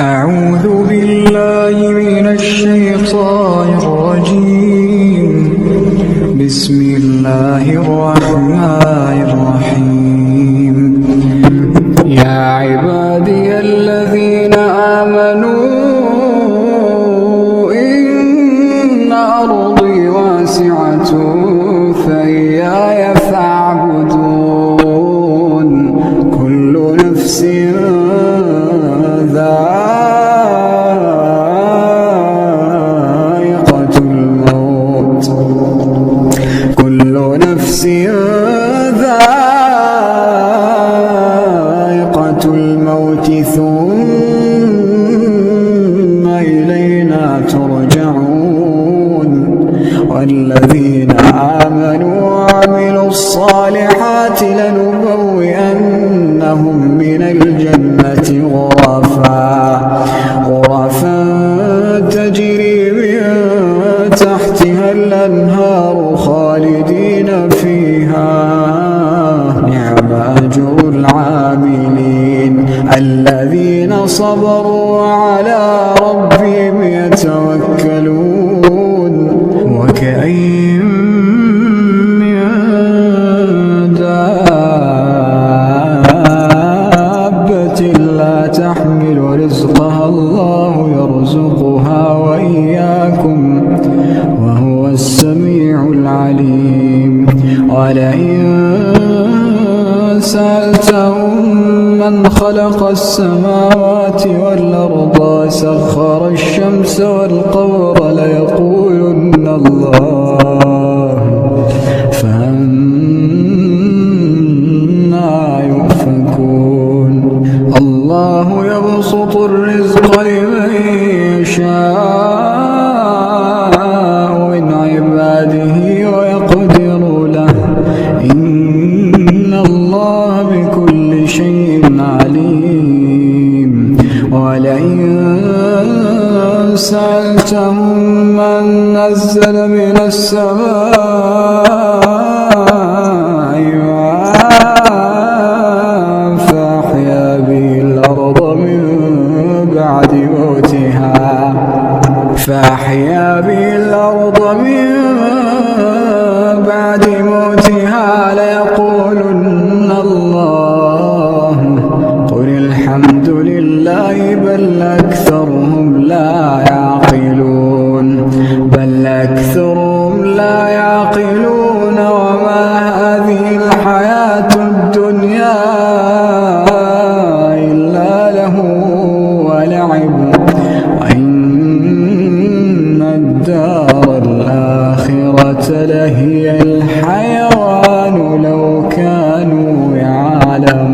أعوذ بالله من الشيطان الرجيم. بسم الله الرحمن الرحيم. يا عبادي الذين آمنوا إن أرضي واسعة فإياي فاعبدون. كل نفس ذائقة الموت، كل نفس ذائقة الموت ثم إلينا ترجعون. والذين آمنوا وعملوا الصالحات لنبوئنهم من الجنة غرفا تجري من تحتها الأنهار خالدين فيها. نعم أجر العاملين الذين صبروا وعلى ربهم يتوكلون. وكأين من دابة لا تحمل رزقها الله يرزقها وإياكم وهو السميع العليم. ولئن سألتهم من خلق السماوات والأرض وسخر الشمس والقمر ليقولن الله، فأنى يؤفكون. الله يبسط الرزق لمن يشاء من عباده ويقدر له، إن الله بكل شيء عليم. ولئن سألتهم من نزل من السماء ماء فأحيا به الأرض من بعد موتها ليقولن الله. قل الحمد لله بل أكثرهم لا يعقلون. وما هذه الحياة الدنيا إلا لهو ولعب، وإن الدار الآخرة لهي الحيوان لو كانوا يعلمون.